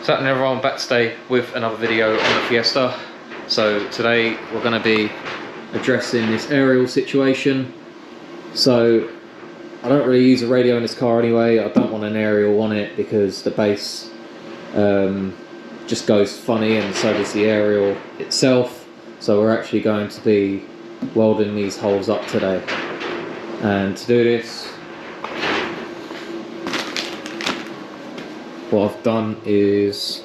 So everyone, back today with another video on the Fiesta. So today we're going to be addressing this aerial situation. So I don't really use a radio in this car anyway. I don't want an aerial on it because the bass just goes funny, and so does the aerial itself. So we're actually going to be welding these holes up today, and to do this, what I've done is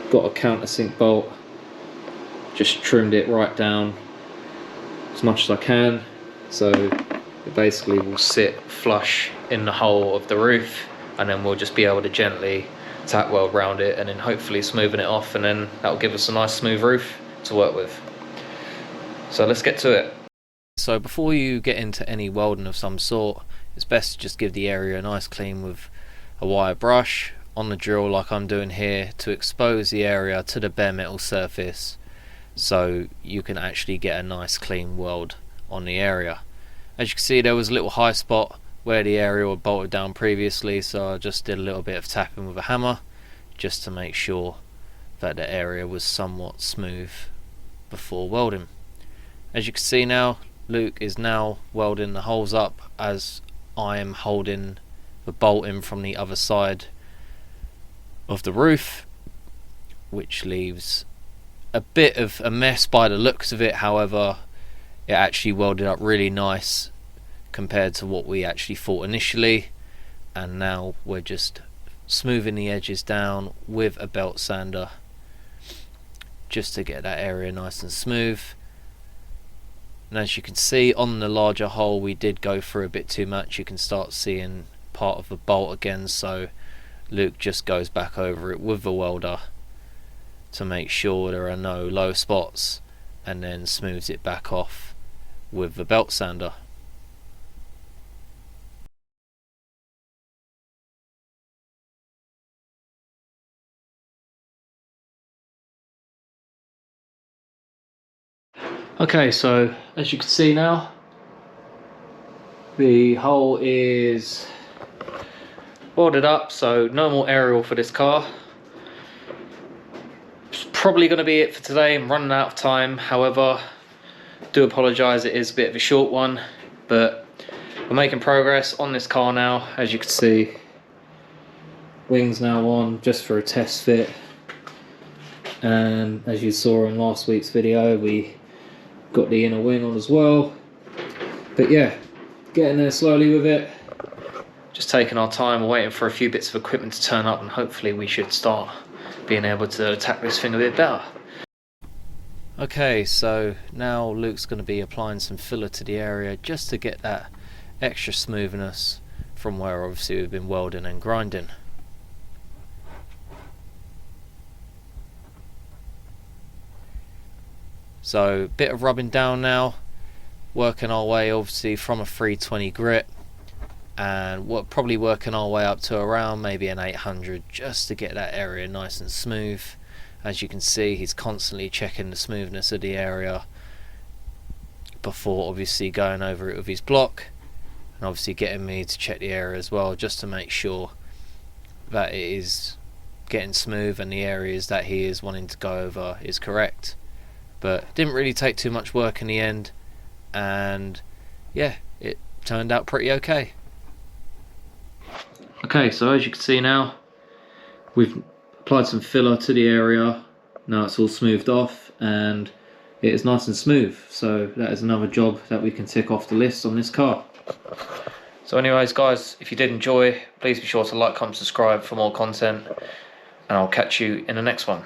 got a countersink bolt, just trimmed it right down as much as I can, so it basically will sit flush in the hole of the roof, and then we'll just be able to gently tack weld around it and then hopefully smoothen it off, and then that will give us a nice smooth roof to work with. So let's get to it. So before you get into any welding of some sort, it's best to just give the area a nice clean with a wire brush on the drill like I'm doing here, to expose the area to the bare metal surface so you can actually get a nice clean weld on the area. As you can see, there was a little high spot where the area was bolted down previously, so I just did a little bit of tapping with a hammer just to make sure that the area was somewhat smooth before welding. As you can see now, Luke is now welding the holes up as I am holding the bolt in from the other side of the roof, which leaves a bit of a mess by the looks of it. However, it actually welded up really nice compared to what we actually thought initially, and now we're just smoothing the edges down with a belt sander just to get that area nice and smooth. And as you can see, on the larger hole we did go through a bit too much. You can start seeing part of the bolt again, so Luke just goes back over it with the welder to make sure there are no low spots, and then smooths it back off with the belt sander. Okay, so as you can see now, the hole is welded up, so no more aerial for this car. It's probably going to be it for today. I'm running out of time. However, do apologise, it is a bit of a short one, but we're making progress on this car now. As you can see, wings now on just for a test fit, and as you saw in last week's video, we got the inner wing on as well. But yeah, getting there slowly with it, just taking our time. We're waiting for a few bits of equipment to turn up, and hopefully we should start being able to attack this thing a bit better. Okay, so now Luke's going to be applying some filler to the area just to get that extra smoothness from where obviously we've been welding and grinding. So bit of rubbing down now, working our way obviously from a 320 grit, and we're probably working our way up to around maybe an 800 just to get that area nice and smooth. As you can see, he's constantly checking the smoothness of the area before obviously going over it with his block, and obviously getting me to check the area as well just to make sure that it is getting smooth and the areas that he is wanting to go over is correct. But didn't really take too much work in the end, and yeah, it turned out pretty okay. Okay, so as you can see now, we've applied some filler to the area. Now it's all smoothed off and it is nice and smooth, so that is another job that we can tick off the list on this car. So anyways guys, if you did enjoy, please be sure to like, comment, subscribe for more content, and I'll catch you in the next one.